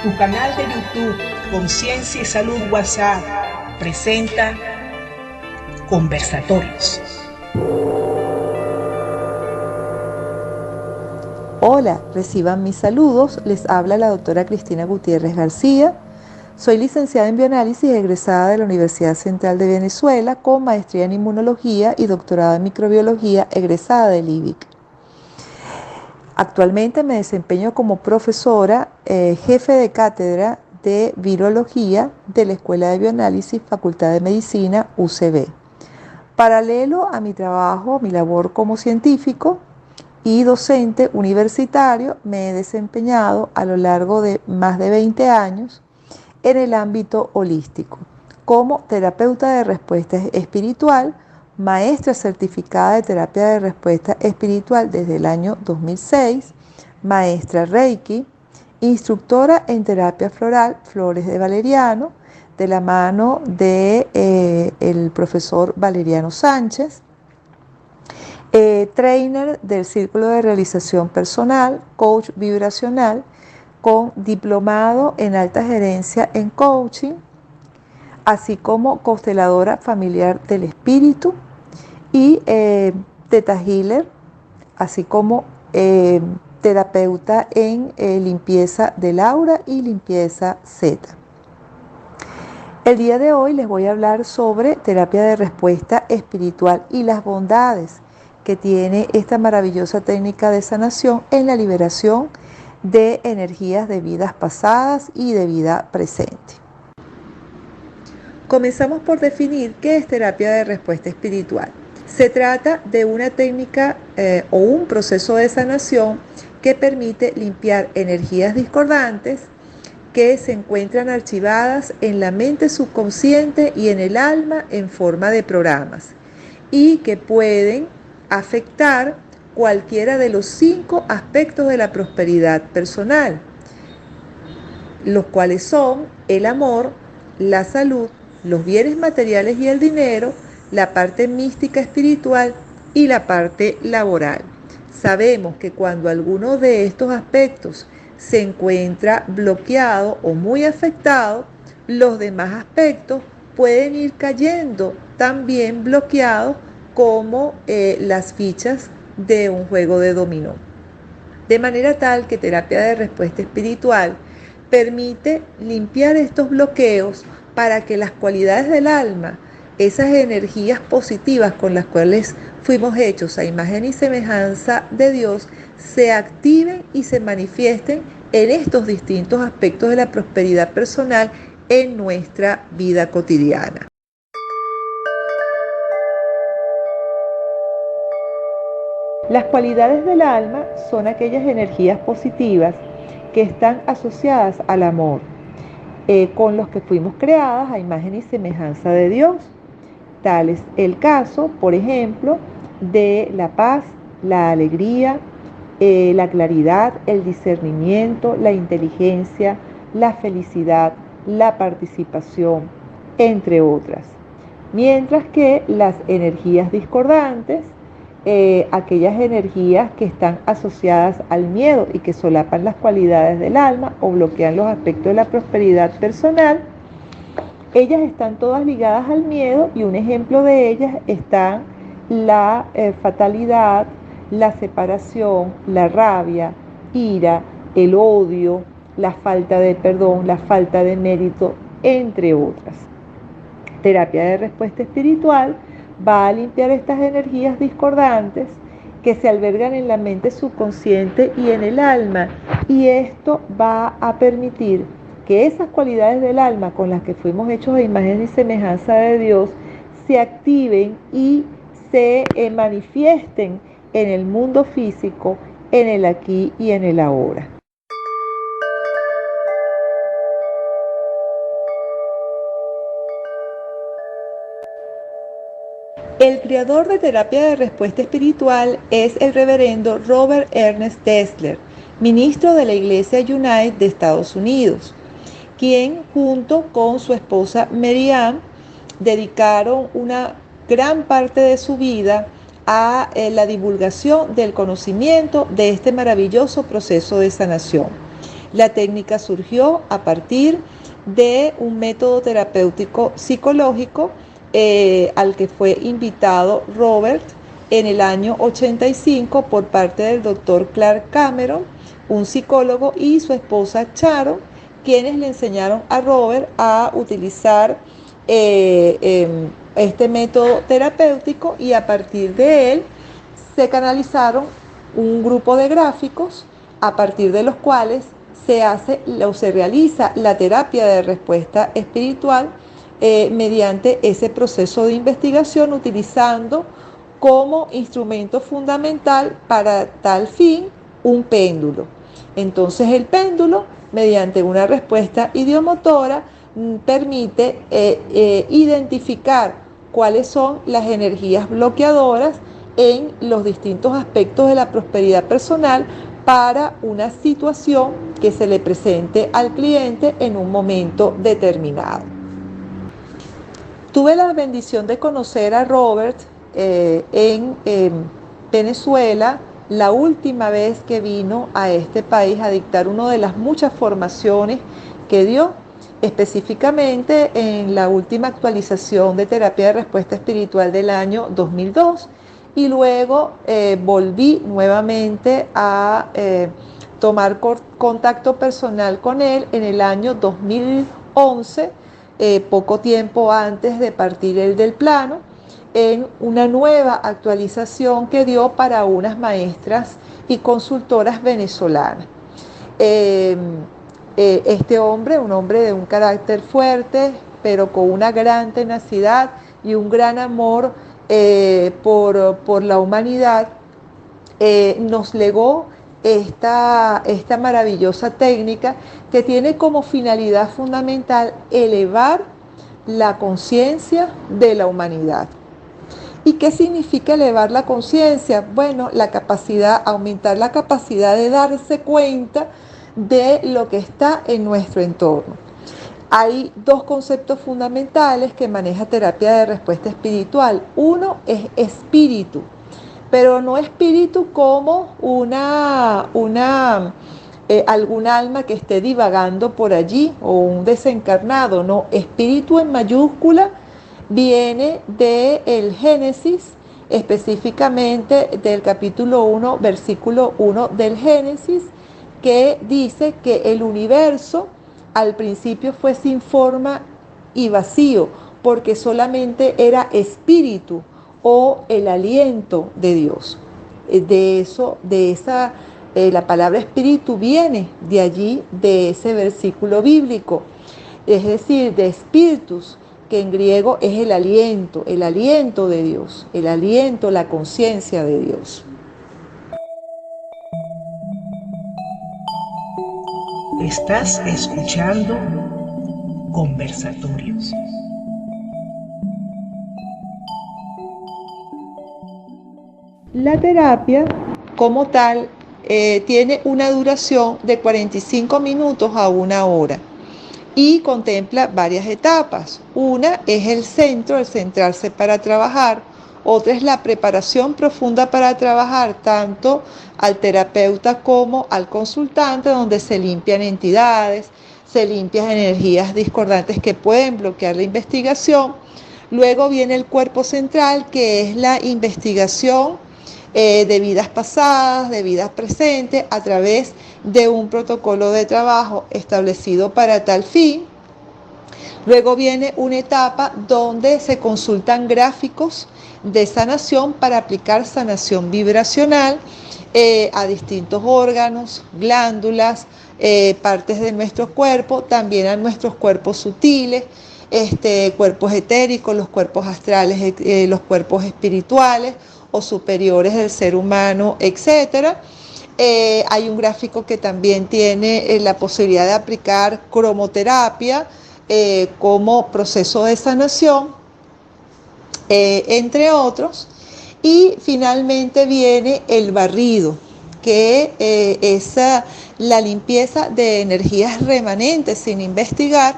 Tu canal de YouTube Conciencia y Salud WhatsApp presenta Conversatorios. Hola, reciban mis saludos. Les habla la doctora Cristina Gutiérrez García. Soy licenciada en bioanálisis, egresada de la Universidad Central de Venezuela con maestría en inmunología y doctorado en microbiología, egresada del IBIC. Actualmente me desempeño como profesora, jefe de cátedra de virología de la Escuela de Bioanálisis, Facultad de Medicina, UCB. Paralelo a mi trabajo, mi labor como científico y docente universitario, me he desempeñado a lo largo de más de 20 años en el ámbito holístico, como terapeuta de respuesta espiritual, maestra certificada de terapia de respuesta espiritual desde el año 2006, maestra Reiki, instructora en terapia floral, Flores de Valeriano, de la mano de el profesor Valeriano Sánchez, trainer del Círculo de Realización Personal, coach vibracional, con diplomado en alta gerencia en coaching, así como consteladora familiar del espíritu y Theta Healer, así como terapeuta en limpieza del aura y limpieza Z. El día de hoy les voy a hablar sobre terapia de respuesta espiritual y las bondades que tiene esta maravillosa técnica de sanación en la liberación de energías de vidas pasadas y de vida presente. Comenzamos por definir qué es terapia de respuesta espiritual. Se trata de una técnica o un proceso de sanación que permite limpiar energías discordantes que se encuentran archivadas en la mente subconsciente y en el alma en forma de programas y que pueden afectar cualquiera de los 5 aspectos de la prosperidad personal, los cuales son el amor, la salud, los bienes materiales y el dinero, la parte mística espiritual y la parte laboral. Sabemos que cuando alguno de estos aspectos se encuentra bloqueado o muy afectado, los demás aspectos pueden ir cayendo también bloqueados como las fichas de un juego de dominó. De manera tal que terapia de respuesta espiritual permite limpiar estos bloqueos para que las cualidades del alma, esas energías positivas con las cuales fuimos hechos a imagen y semejanza de Dios, se activen y se manifiesten en estos distintos aspectos de la prosperidad personal en nuestra vida cotidiana. Las cualidades del alma son aquellas energías positivas que están asociadas al amor, con los que fuimos creadas a imagen y semejanza de Dios. Tal es el caso, por ejemplo, de la paz, la alegría, la claridad, el discernimiento, la inteligencia, la felicidad, la participación, entre otras. Mientras que las energías discordantes, aquellas energías que están asociadas al miedo y que solapan las cualidades del alma o bloquean los aspectos de la prosperidad personal, ellas están todas ligadas al miedo y un ejemplo de ellas están la fatalidad, la separación, la rabia, ira, el odio, la falta de perdón, la falta de mérito, entre otras. Terapia de respuesta espiritual va a limpiar estas energías discordantes que se albergan en la mente subconsciente y en el alma, y esto va a permitir que esas cualidades del alma con las que fuimos hechos a imagen y semejanza de Dios se activen y se manifiesten en el mundo físico, en el aquí y en el ahora. El creador de terapia de respuesta espiritual es el reverendo Robert Ernest Dessler, ministro de la Iglesia United de Estados Unidos, quien junto con su esposa Mary Ann dedicaron una gran parte de su vida a la divulgación del conocimiento de este maravilloso proceso de sanación. La técnica surgió a partir de un método terapéutico psicológico al que fue invitado Robert en el año 85 por parte del doctor Clark Cameron, un psicólogo, y su esposa Sharon, quienes le enseñaron a Robert a utilizar este método terapéutico, y a partir de él se canalizaron un grupo de gráficos a partir de los cuales se realiza la terapia de respuesta espiritual mediante ese proceso de investigación, utilizando como instrumento fundamental para tal fin un péndulo. Entonces el péndulo, mediante una respuesta idiomotora, permite identificar cuáles son las energías bloqueadoras en los distintos aspectos de la prosperidad personal para una situación que se le presente al cliente en un momento determinado. Tuve la bendición de conocer a Robert en Venezuela la última vez que vino a este país a dictar una de las muchas formaciones que dio, específicamente en la última actualización de terapia de respuesta espiritual del año 2002, y luego volví nuevamente a tomar contacto personal con él en el año 2011, poco tiempo antes de partir él del plano, en una nueva actualización que dio para unas maestras y consultoras venezolanas. Este hombre, un hombre de un carácter fuerte, pero con una gran tenacidad y un gran amor por la humanidad, nos legó esta maravillosa técnica que tiene como finalidad fundamental elevar la conciencia de la humanidad. ¿Y qué significa elevar la conciencia? Bueno, aumentar la capacidad de darse cuenta de lo que está en nuestro entorno. Hay dos conceptos fundamentales que maneja terapia de respuesta espiritual. Uno es espíritu, pero no espíritu como algún alma que esté divagando por allí o un desencarnado. No, espíritu en mayúscula viene del Génesis, específicamente del capítulo 1, versículo 1 del Génesis, que dice que el universo al principio fue sin forma y vacío, porque solamente era espíritu o el aliento de Dios. La palabra espíritu viene de allí, de ese versículo bíblico, es decir, de spiritus, que en griego es el aliento de Dios, el aliento, la conciencia de Dios. Estás escuchando Conversatorios. La terapia como tal tiene una duración de 45 minutos a 1 hora y contempla varias etapas. Una es el centrarse para trabajar. Otra es la preparación profunda para trabajar, tanto al terapeuta como al consultante, donde se limpian entidades, se limpian energías discordantes que pueden bloquear la investigación. Luego viene el cuerpo central, que es la investigación de vidas pasadas, de vidas presentes, a través de un protocolo de trabajo establecido para tal fin. Luego viene una etapa donde se consultan gráficos de sanación para aplicar sanación vibracional a distintos órganos, glándulas, partes de nuestro cuerpo, también a nuestros cuerpos sutiles, cuerpos etéricos, los cuerpos astrales, los cuerpos espirituales o superiores del ser humano, etc. Hay un gráfico que también tiene la posibilidad de aplicar cromoterapia como proceso de sanación, entre otros. Y finalmente viene el barrido, que es la limpieza de energías remanentes sin investigar,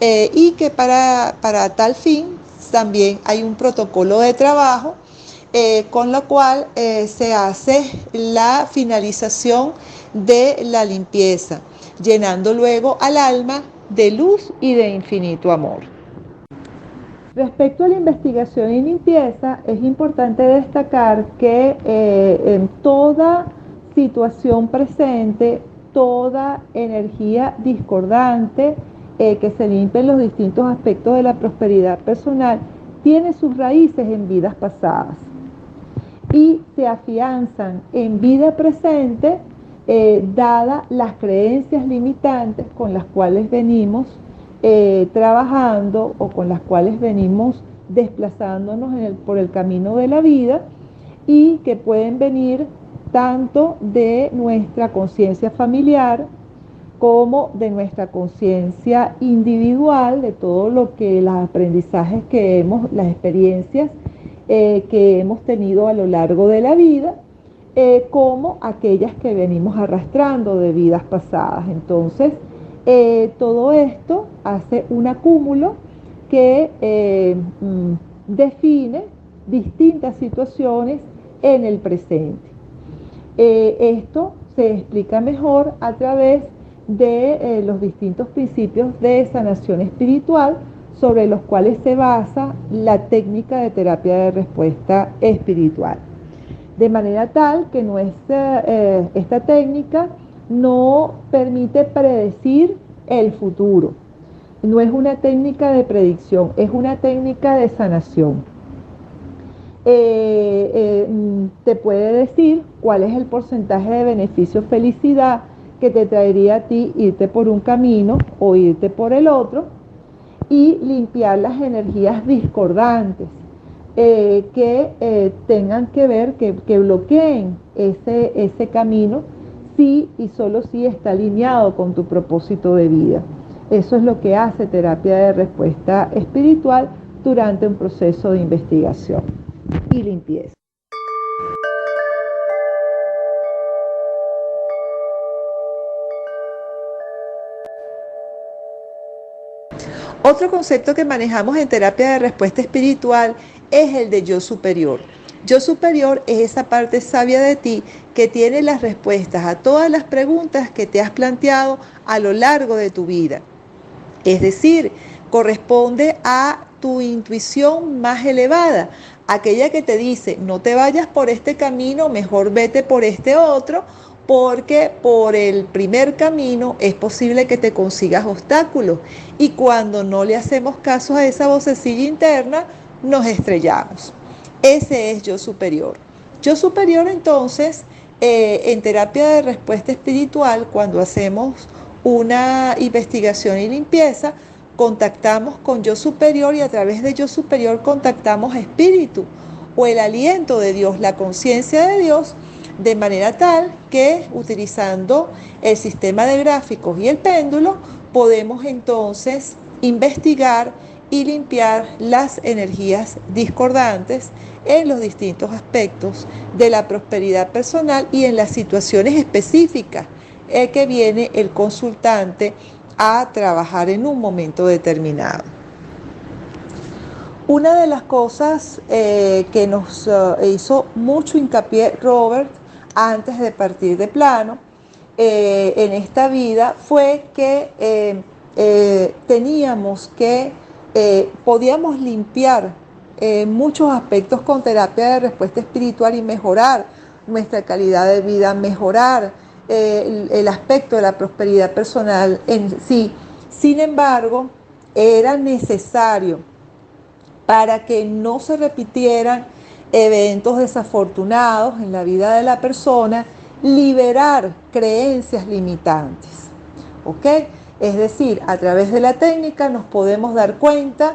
y que para tal fin también hay un protocolo de trabajo, con lo cual se hace la finalización de la limpieza. llenando luego al alma de luz y de infinito amor. Respecto a la investigación y limpieza, es importante destacar que en toda situación presente, toda energía discordante que se limpia en los distintos aspectos de la prosperidad personal, tiene sus raíces en vidas pasadas y se afianzan en vida presente, dadas las creencias limitantes con las cuales venimos trabajando o con las cuales venimos desplazándonos por el camino de la vida, y que pueden venir tanto de nuestra conciencia familiar como de nuestra conciencia individual, de todo lo que los aprendizajes las experiencias que hemos tenido a lo largo de la vida, como aquellas que venimos arrastrando de vidas pasadas. Entonces, todo esto hace un acúmulo que define distintas situaciones en el presente. Esto se explica mejor a través de los distintos principios de sanación espiritual sobre los cuales se basa la técnica de terapia de respuesta espiritual. De manera tal que esta técnica no permite predecir el futuro. No es una técnica de predicción, es una técnica de sanación. Te puede decir cuál es el porcentaje de beneficio-felicidad que te traería a ti irte por un camino o irte por el otro, y limpiar las energías discordantes que tengan que ver, que bloqueen ese camino, si y solo si está alineado con tu propósito de vida. Eso es lo que hace terapia de respuesta espiritual durante un proceso de investigación y limpieza. Otro concepto que manejamos en terapia de respuesta espiritual es el de yo superior. Yo superior es esa parte sabia de ti que tiene las respuestas a todas las preguntas que te has planteado a lo largo de tu vida. Es decir, corresponde a tu intuición más elevada, aquella que te dice: no te vayas por este camino, mejor vete por este otro, porque por el primer camino es posible que te consigas obstáculos, y cuando no le hacemos caso a esa vocecilla interna, nos estrellamos. Ese es yo superior. Yo superior, entonces, en terapia de respuesta espiritual, cuando hacemos una investigación y limpieza, contactamos con yo superior, y a través de yo superior contactamos espíritu o el aliento de Dios, la conciencia de Dios, de manera tal que, utilizando el sistema de gráficos y el péndulo, podemos entonces investigar y limpiar las energías discordantes en los distintos aspectos de la prosperidad personal y en las situaciones específicas que viene el consultante a trabajar en un momento determinado. Una de las cosas que nos hizo mucho hincapié Robert antes de partir de plano en esta vida fue que teníamos que podíamos limpiar muchos aspectos con terapia de respuesta espiritual y mejorar nuestra calidad de vida, mejorar el aspecto de la prosperidad personal en sí. Sin embargo, era necesario, para que no se repitieran eventos desafortunados en la vida de la persona, liberar creencias limitantes. ¿Ok? Es decir, a través de la técnica nos podemos dar cuenta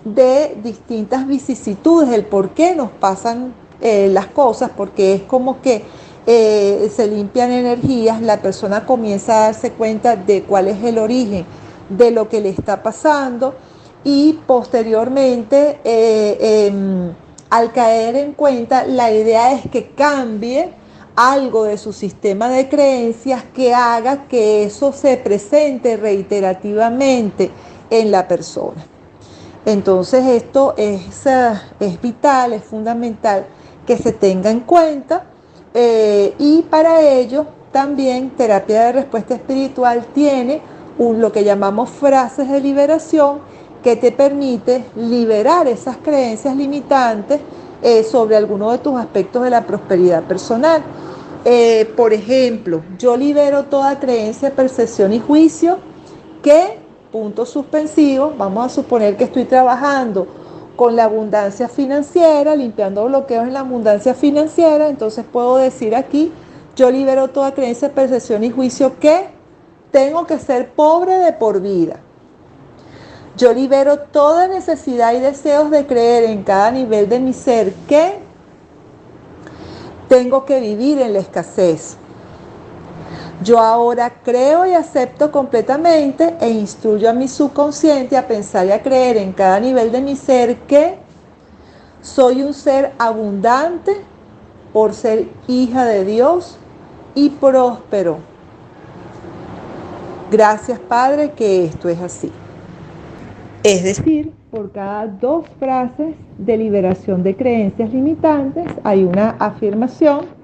de distintas vicisitudes, el por qué nos pasan las cosas, porque es como que se limpian energías, la persona comienza a darse cuenta de cuál es el origen de lo que le está pasando, y posteriormente al caer en cuenta, la idea es que cambie algo de su sistema de creencias que haga que eso se presente reiterativamente en la persona. Entonces esto es vital, es fundamental que se tenga en cuenta, y para ello también terapia de respuesta espiritual tiene lo que llamamos frases de liberación, que te permite liberar esas creencias limitantes sobre alguno de tus aspectos de la prosperidad personal. Por ejemplo, yo libero toda creencia, percepción y juicio que, punto suspensivo, vamos a suponer que estoy trabajando con la abundancia financiera, limpiando bloqueos en la abundancia financiera, entonces puedo decir aquí, yo libero toda creencia, percepción y juicio que tengo que ser pobre de por vida. Yo libero toda necesidad y deseos de creer en cada nivel de mi ser que tengo que vivir en la escasez. Yo ahora creo y acepto completamente e instruyo a mi subconsciente a pensar y a creer en cada nivel de mi ser que soy un ser abundante por ser hija de Dios y próspero. Gracias, Padre, que esto es así. Es decir, por cada 2 frases de liberación de creencias limitantes hay una afirmación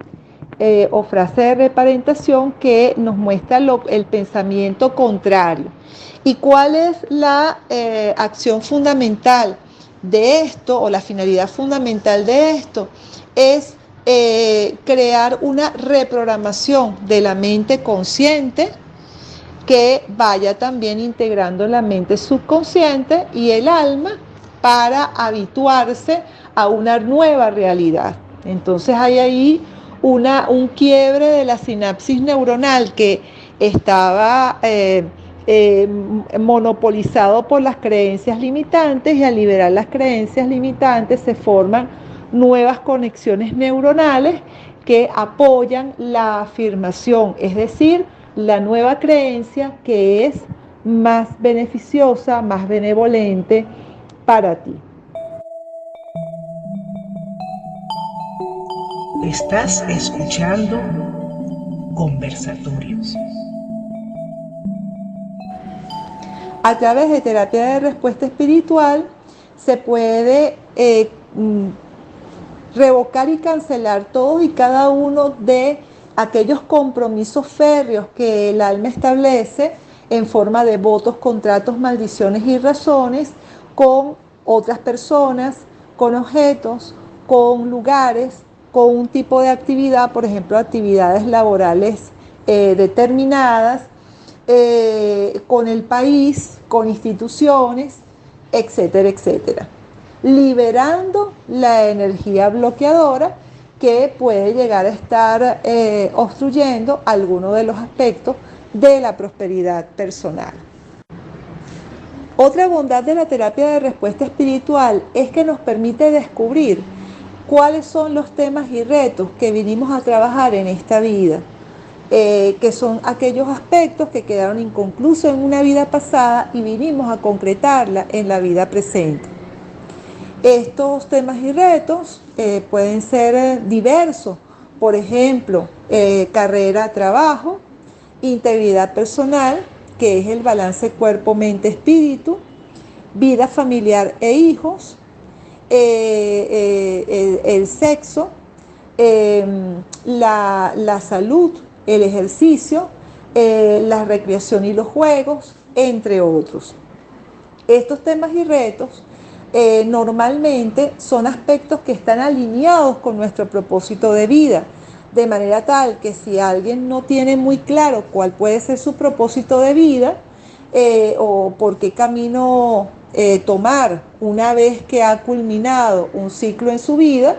o frase de reparentación que nos muestra el pensamiento contrario. ¿Y cuál es la acción fundamental de esto, o la finalidad fundamental de esto? Es crear una reprogramación de la mente consciente que vaya también integrando la mente subconsciente y el alma para habituarse a una nueva realidad. Entonces hay ahí un quiebre de la sinapsis neuronal que estaba monopolizado por las creencias limitantes, y al liberar las creencias limitantes se forman nuevas conexiones neuronales que apoyan la afirmación, es decir, la nueva creencia que es más beneficiosa, más benevolente para ti. Estás escuchando Conversatorios. A través de terapia de respuesta espiritual se puede revocar y cancelar todos y cada uno de aquellos compromisos férreos que el alma establece en forma de votos, contratos, maldiciones y razones con otras personas, con objetos, con lugares, con un tipo de actividad, por ejemplo, actividades laborales determinadas, con el país, con instituciones, etcétera, etcétera. Liberando la energía bloqueadora que puede llegar a estar obstruyendo algunos de los aspectos de la prosperidad personal. Otra bondad de la terapia de respuesta espiritual es que nos permite descubrir cuáles son los temas y retos que vinimos a trabajar en esta vida, que son aquellos aspectos que quedaron inconclusos en una vida pasada y vinimos a concretarla en la vida presente. Estos temas y retos pueden ser diversos, por ejemplo, carrera, trabajo, integridad personal, que es el balance cuerpo, mente, espíritu, vida familiar e hijos, el sexo, la salud, el ejercicio, la recreación y los juegos, entre otros. Estos temas y retos normalmente son aspectos que están alineados con nuestro propósito de vida, de manera tal que si alguien no tiene muy claro cuál puede ser su propósito de vida o por qué camino tomar una vez que ha culminado un ciclo en su vida,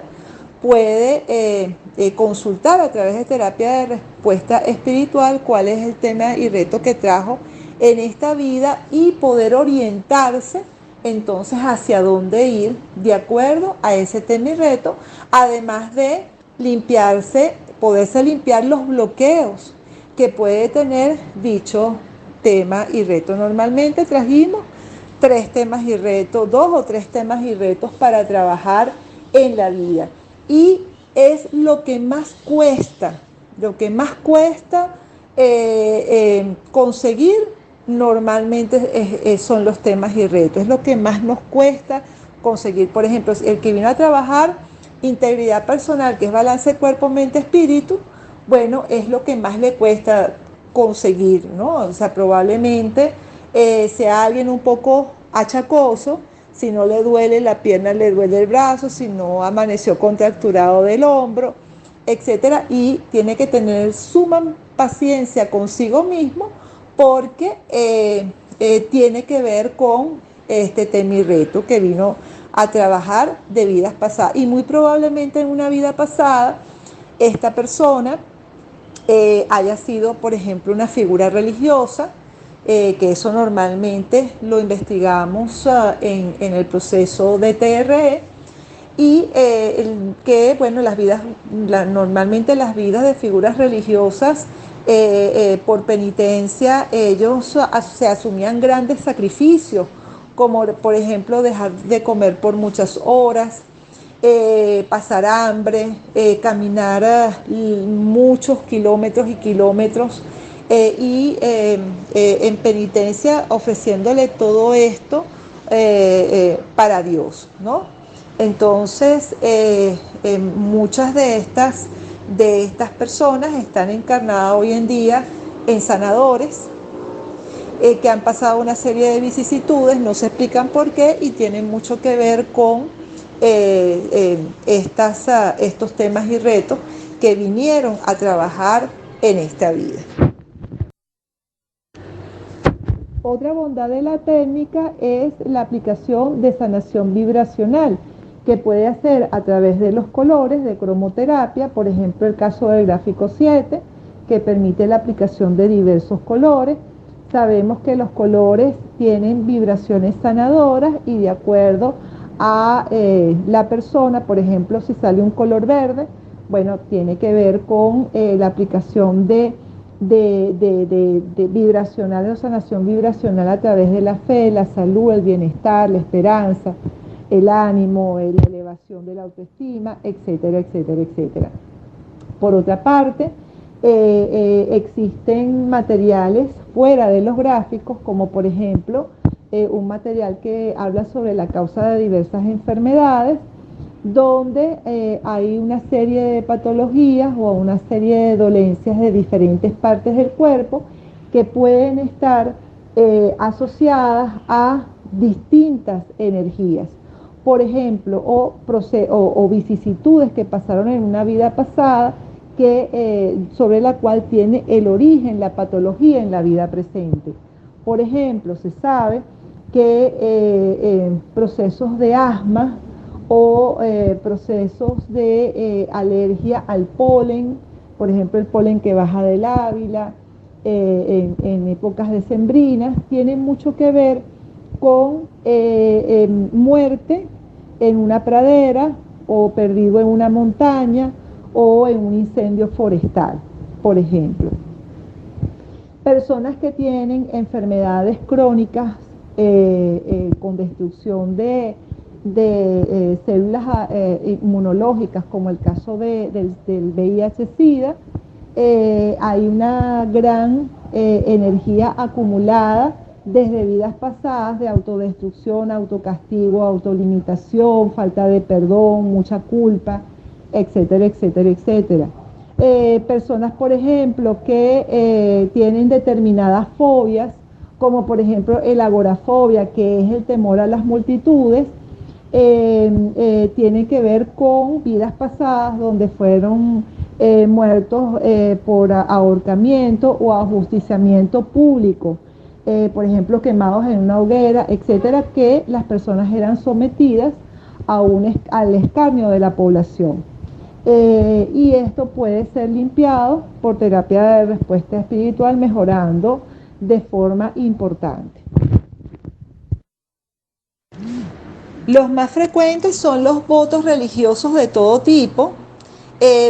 puede consultar a través de terapia de respuesta espiritual cuál es el tema y reto que trajo en esta vida y poder orientarse entonces hacia dónde ir de acuerdo a ese tema y reto, además de poderse limpiar los bloqueos que puede tener dicho tema y reto. Normalmente trajimos 3 temas y retos, 2 o 3 temas y retos para trabajar en la vida. Y es lo que más cuesta conseguir. Normalmente son los temas y retos, es lo que más nos cuesta conseguir. Por ejemplo, el que vino a trabajar integridad personal, que es balance cuerpo, mente, espíritu, bueno, es lo que más le cuesta conseguir, ¿no? O sea, probablemente sea alguien un poco achacoso, si no le duele la pierna, le duele el brazo, si no amaneció contracturado del hombro, etcétera, y tiene que tener suma paciencia consigo mismo porque tiene que ver con este tema y reto que vino a trabajar de vidas pasadas. Y muy probablemente en una vida pasada, esta persona haya sido, por ejemplo, una figura religiosa, que eso normalmente lo investigamos en el proceso de TRE, y que, bueno, normalmente las vidas de figuras religiosas, por penitencia, ellos se asumían grandes sacrificios, como por ejemplo dejar de comer por muchas horas, pasar hambre, caminar muchos kilómetros y kilómetros, en penitencia ofreciéndole todo esto para Dios, ¿no? Entonces, muchas de estas personas están encarnadas hoy en día en sanadores, que han pasado una serie de vicisitudes, no se explican por qué y tienen mucho que ver con estos temas y retos que vinieron a trabajar en esta vida. Otra bondad de la técnica es la aplicación de sanación vibracional, que puede hacer a través de los colores de cromoterapia, por ejemplo el caso del gráfico 7, que permite la aplicación de diversos colores. Sabemos que los colores tienen vibraciones sanadoras y de acuerdo a la persona, por ejemplo, si sale un color verde, bueno, tiene que ver con la aplicación de vibracional o sanación vibracional a través de la fe, la salud, el bienestar, la esperanza, el ánimo, la elevación de la autoestima, etcétera, etcétera, etcétera. Por otra parte, existen materiales fuera de los gráficos, como por ejemplo un material que habla sobre la causa de diversas enfermedades, donde hay una serie de patologías o una serie de dolencias de diferentes partes del cuerpo que pueden estar asociadas a distintas energías. Por ejemplo, o vicisitudes que pasaron en una vida pasada, sobre la cual tiene el origen la patología en la vida presente. Por ejemplo, se sabe que procesos de asma o procesos de alergia al polen, por ejemplo el polen que baja del Ávila en épocas decembrinas, tienen mucho que ver con muerte en una pradera o perdido en una montaña o en un incendio forestal, por ejemplo. Personas que tienen enfermedades crónicas con destrucción de células inmunológicas, como el caso del VIH-Sida, hay una gran energía acumulada desde vidas pasadas de autodestrucción, autocastigo, autolimitación, falta de perdón, mucha culpa, etcétera, etcétera, etcétera. Personas, por ejemplo, que tienen determinadas fobias, como por ejemplo el agorafobia, que es el temor a las multitudes, tiene que ver con vidas pasadas donde fueron muertos por ahorcamiento o ajusticiamiento público, por ejemplo quemados en una hoguera, etcétera, que las personas eran sometidas al escarnio de la población. Y esto puede ser limpiado por terapia de respuesta espiritual, mejorando de forma importante. Los más frecuentes son los votos religiosos de todo tipo,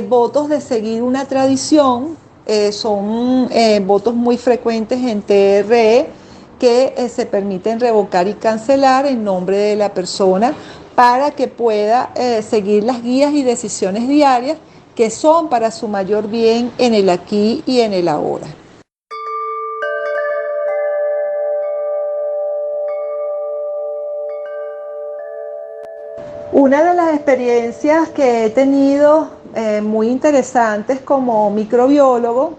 votos de seguir una tradición, son votos muy frecuentes en TRE que se permiten revocar y cancelar en nombre de la persona para que pueda seguir las guías y decisiones diarias que son para su mayor bien en el aquí y en el ahora. Una de las experiencias que he tenido muy interesantes como microbiólogo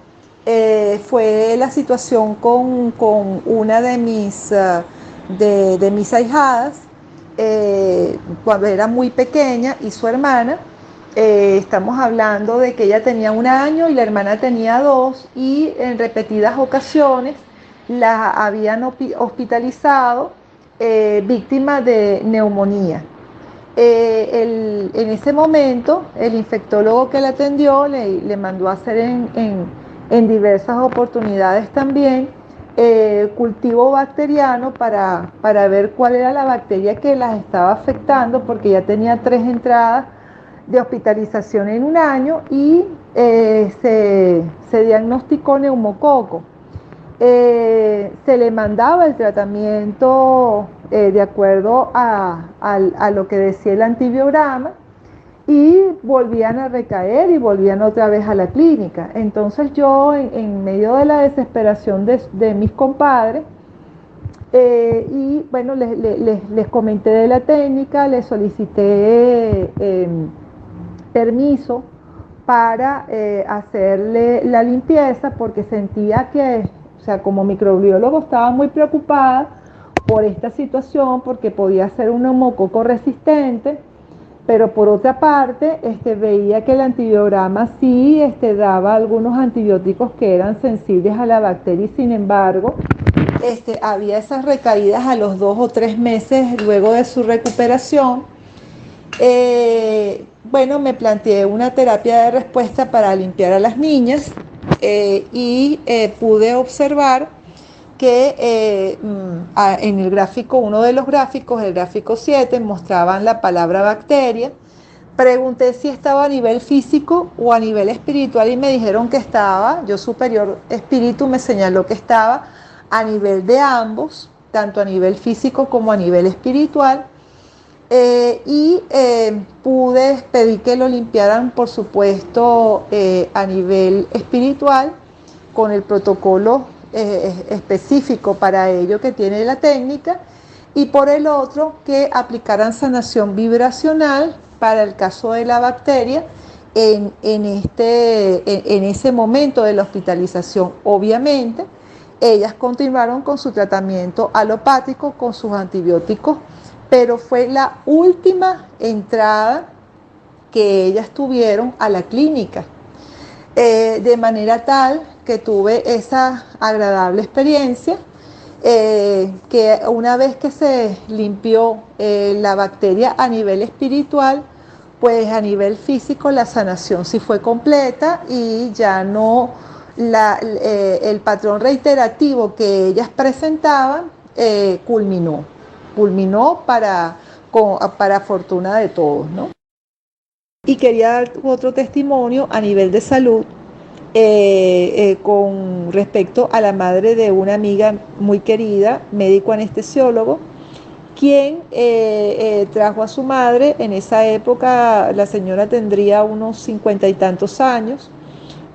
fue la situación con una de mis ahijadas cuando era muy pequeña y su hermana. Estamos hablando de que ella tenía 1 año y la hermana tenía 2 y en repetidas ocasiones la habían hospitalizado víctima de neumonía. En ese momento, el infectólogo que la atendió le mandó a hacer en diversas oportunidades también cultivo bacteriano para ver cuál era la bacteria que las estaba afectando, porque ya tenía 3 entradas de hospitalización en 1 año y se diagnosticó neumococo. Se le mandaba el tratamiento de acuerdo a lo que decía el antibiograma y volvían a recaer y volvían otra vez a la clínica. Entonces yo, en medio de la desesperación de mis compadres, y bueno, les comenté de la técnica, les solicité permiso para hacerle la limpieza porque sentía que, o sea, como microbiólogo estaba muy preocupada por esta situación porque podía ser un neumococo resistente, pero por otra parte veía que el antibiograma sí daba algunos antibióticos que eran sensibles a la bacteria y sin embargo había esas recaídas a los 2 o 3 meses luego de su recuperación. Bueno, me planteé una terapia de respuesta para limpiar a las niñas y pude observar que en el gráfico, uno de los gráficos, el gráfico 7, mostraban la palabra bacteria. Pregunté si estaba a nivel físico o a nivel espiritual y me dijeron que estaba, yo superior espíritu me señaló que estaba a nivel de ambos, tanto a nivel físico como a nivel espiritual. Pude pedir que lo limpiaran, por supuesto, a nivel espiritual, con el protocolo específico para ello que tiene la técnica, y por el otro, que aplicaran sanación vibracional para el caso de la bacteria en ese momento de la hospitalización. Obviamente, ellas continuaron con su tratamiento alopático, con sus antibióticos, pero fue la última entrada que ellas tuvieron a la clínica, de manera tal que tuve esa agradable experiencia, que una vez que se limpió la bacteria a nivel espiritual, pues a nivel físico la sanación sí fue completa y ya no el patrón reiterativo que ellas presentaban culminó para fortuna de todos, ¿no? Y quería dar otro testimonio a nivel de salud con respecto a la madre de una amiga muy querida, médico anestesiólogo, quien trajo a su madre. En esa época la señora tendría unos 50 y tantos años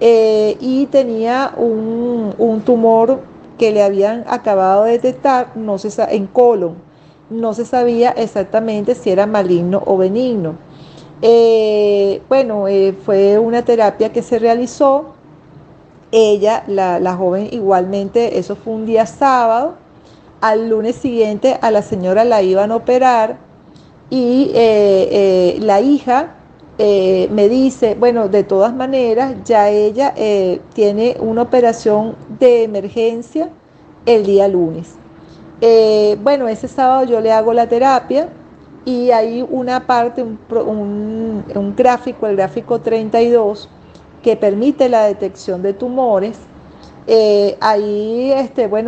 y tenía un tumor que le habían acabado de detectar en colon. No se sabía exactamente si era maligno o benigno. Fue una terapia que se realizó. Ella, la joven, igualmente, eso fue un día sábado. Al lunes siguiente a la señora la iban a operar y la hija me dice, bueno, de todas maneras, ya ella tiene una operación de emergencia el día lunes. Ese sábado yo le hago la terapia y hay una parte, un gráfico, el gráfico 32, que permite la detección de tumores. Ahí,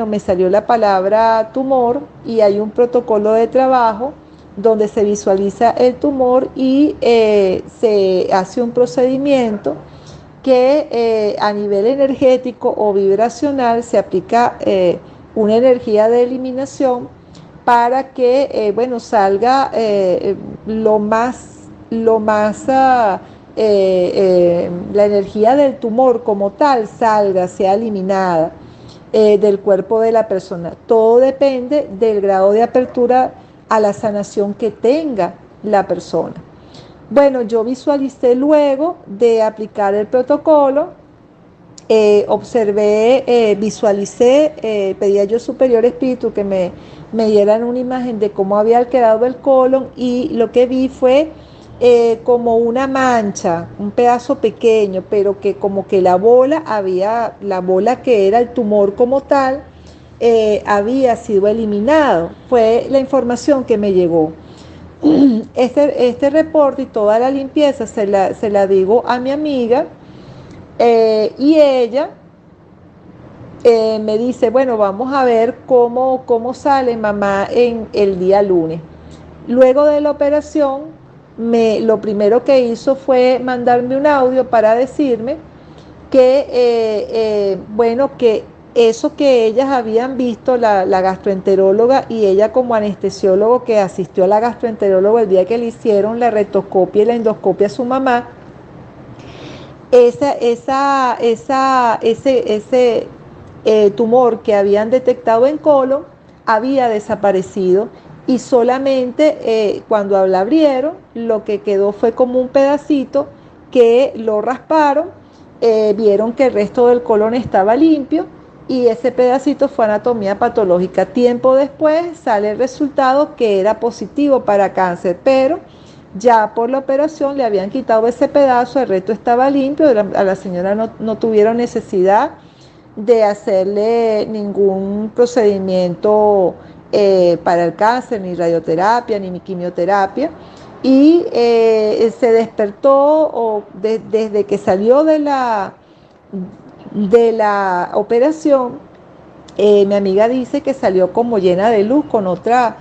me salió la palabra tumor y hay un protocolo de trabajo donde se visualiza el tumor y se hace un procedimiento que a nivel energético o vibracional se aplica una energía de eliminación para que salga la energía del tumor como tal sea eliminada del cuerpo de la persona. Todo depende del grado de apertura a la sanación que tenga la persona. Bueno, yo visualicé luego de aplicar el protocolo, observé, visualicé, pedí a yo superior espíritu que me dieran una imagen de cómo había quedado el colon, y lo que vi fue como una mancha, un pedazo pequeño, pero que como que la bola que era el tumor como tal, había sido eliminado. Fue la información que me llegó. Este reporte y toda la limpieza se la digo a mi amiga, y ella me dice, bueno, vamos a ver cómo sale mamá en el día lunes. Luego de la operación, lo primero que hizo fue mandarme un audio para decirme que, bueno, que eso que ellas habían visto, la gastroenteróloga y ella como anestesiólogo que asistió a la gastroenteróloga el día que le hicieron la retoscopia y la endoscopia a su mamá, ese tumor que habían detectado en colon había desaparecido, y solamente cuando la abrieron lo que quedó fue como un pedacito que lo rasparon, vieron que el resto del colon estaba limpio, y ese pedacito fue anatomía patológica. Tiempo después sale el resultado que era positivo para cáncer, pero ya por la operación le habían quitado ese pedazo, el resto estaba limpio, a la señora no tuvieron necesidad de hacerle ningún procedimiento para el cáncer, ni radioterapia, ni quimioterapia, y se despertó desde que salió de la operación. Mi amiga dice que salió como llena de luz, con otra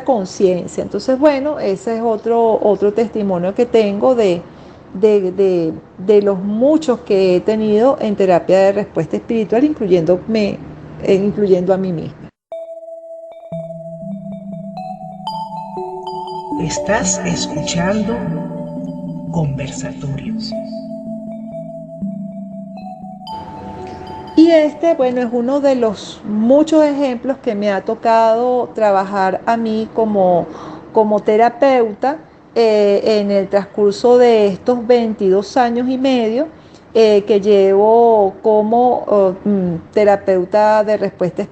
conciencia. Entonces, bueno, ese es otro testimonio que tengo de los muchos que he tenido en terapia de respuesta espiritual, incluyendo a mí misma. Estás escuchando Conversatorios. Y bueno, es uno de los muchos ejemplos que me ha tocado trabajar a mí como terapeuta, en el transcurso de estos 22 años y medio que llevo como terapeuta de respuesta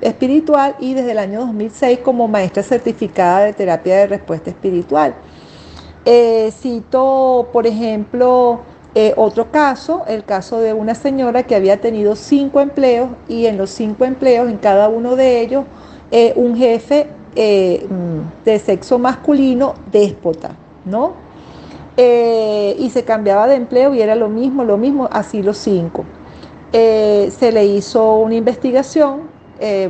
espiritual, y desde el año 2006 como maestra certificada de terapia de respuesta espiritual. Cito, por ejemplo, otro caso, el caso de una señora que había tenido 5 empleos, y en los 5 empleos, en cada uno de ellos, un jefe de sexo masculino déspota, ¿no? Y se cambiaba de empleo y era lo mismo, así los 5. Se le hizo una investigación,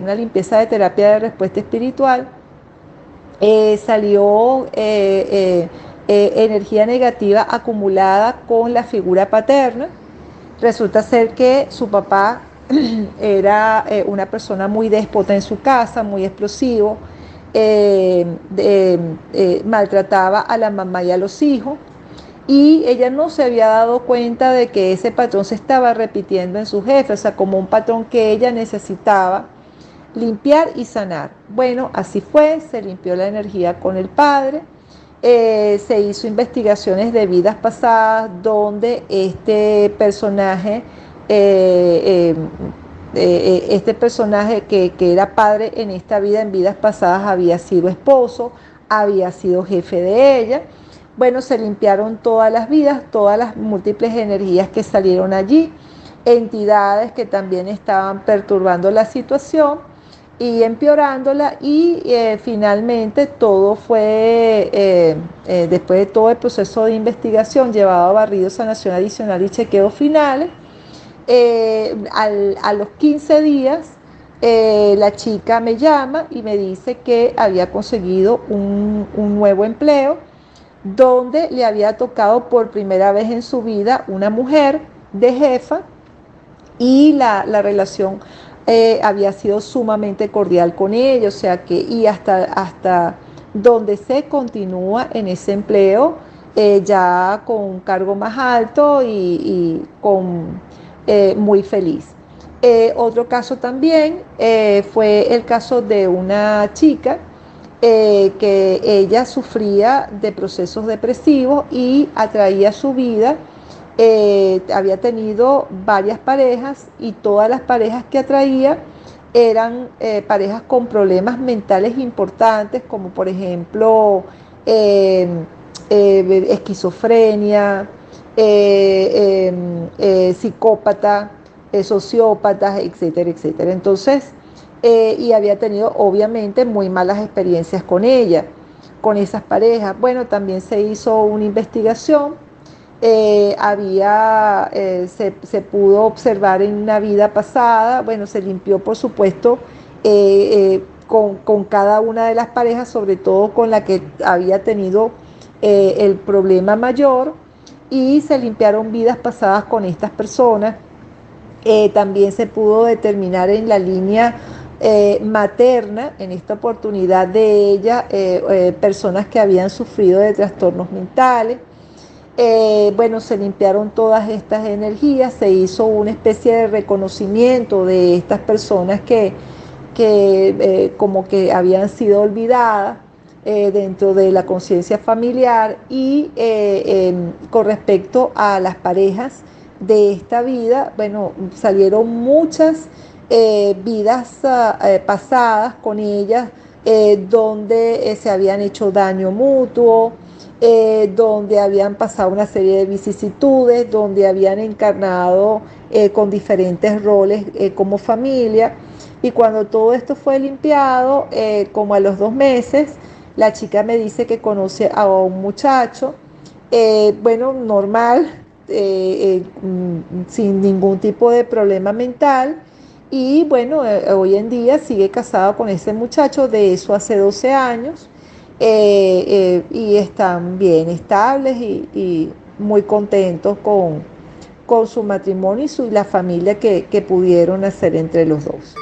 una limpieza de terapia de respuesta espiritual. Salió energía negativa acumulada con la figura paterna. Resulta ser que su papá era una persona muy déspota en su casa, muy explosivo, maltrataba a la mamá y a los hijos, y ella no se había dado cuenta de que ese patrón se estaba repitiendo en su jefe, o sea, como un patrón que ella necesitaba limpiar y sanar. Bueno, así fue, se limpió la energía con el padre, se hizo investigaciones de vidas pasadas donde este personaje que era padre en esta vida, en vidas pasadas había sido esposo, había sido jefe de ella. Bueno, se limpiaron todas las vidas, todas las múltiples energías que salieron allí, entidades que también estaban perturbando la situación y empeorándola, y finalmente todo fue, después de todo el proceso de investigación llevado a barrido, sanación adicional y chequeos finales, a los 15 días la chica me llama y me dice que había conseguido un nuevo empleo, donde le había tocado por primera vez en su vida una mujer de jefa, y la relación había sido sumamente cordial con ella, o sea que, y hasta donde se continúa en ese empleo, ya con un cargo más alto y con muy feliz. Otro caso también fue el caso de una chica que ella sufría de procesos depresivos y atraía a su vida. Había tenido varias parejas y todas las parejas que atraía eran parejas con problemas mentales importantes, como por ejemplo esquizofrenia, psicópata, sociópatas, etcétera, etcétera. Entonces, y había tenido obviamente muy malas experiencias con ella, con esas parejas. Bueno, también se hizo una investigación. Se pudo observar en una vida pasada. Bueno, se limpió por supuesto con cada una de las parejas, sobre todo con la que había tenido el problema mayor, y se limpiaron vidas pasadas con estas personas. También se pudo determinar en la línea materna, en esta oportunidad de ella, personas que habían sufrido de trastornos mentales. Bueno, se limpiaron todas estas energías, se hizo una especie de reconocimiento de estas personas que como que habían sido olvidadas dentro de la conciencia familiar, y con respecto a las parejas de esta vida, bueno, salieron muchas vidas pasadas con ellas, donde se habían hecho daño mutuo, donde habían pasado una serie de vicisitudes, donde habían encarnado con diferentes roles como familia. Y cuando todo esto fue limpiado, como a los 2 meses, la chica me dice que conoce a un muchacho, bueno, normal, sin ningún tipo de problema mental. Y bueno, hoy en día sigue casado con ese muchacho, de eso hace 12 años. Y están bien estables y muy contentos con su matrimonio y la familia que pudieron hacer entre los dos.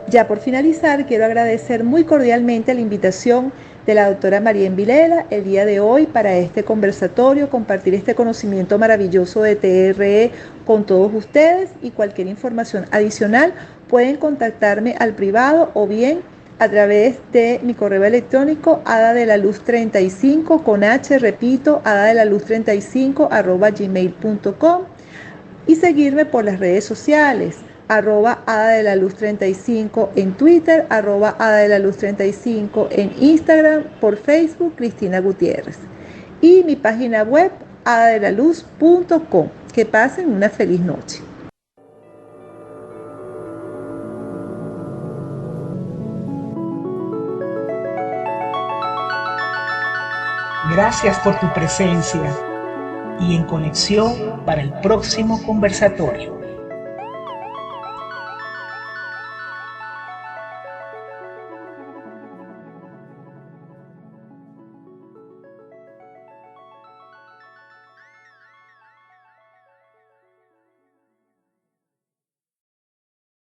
Ya por finalizar, quiero agradecer muy cordialmente la invitación de la doctora Marien Vilela el día de hoy para este conversatorio, compartir este conocimiento maravilloso de TRE con todos ustedes, y cualquier información adicional pueden contactarme al privado o bien a través de mi correo electrónico hadadelaluz35 con h, repito, hadadelaluz35 @gmail.com, y seguirme por las redes sociales, @hadadelaluz35 en Twitter, @hadadelaluz35 en Instagram, por Facebook, Cristina Gutiérrez, y mi página web, hadadelaluz.com. Que pasen una feliz noche. Gracias por tu presencia y en conexión para el próximo conversatorio.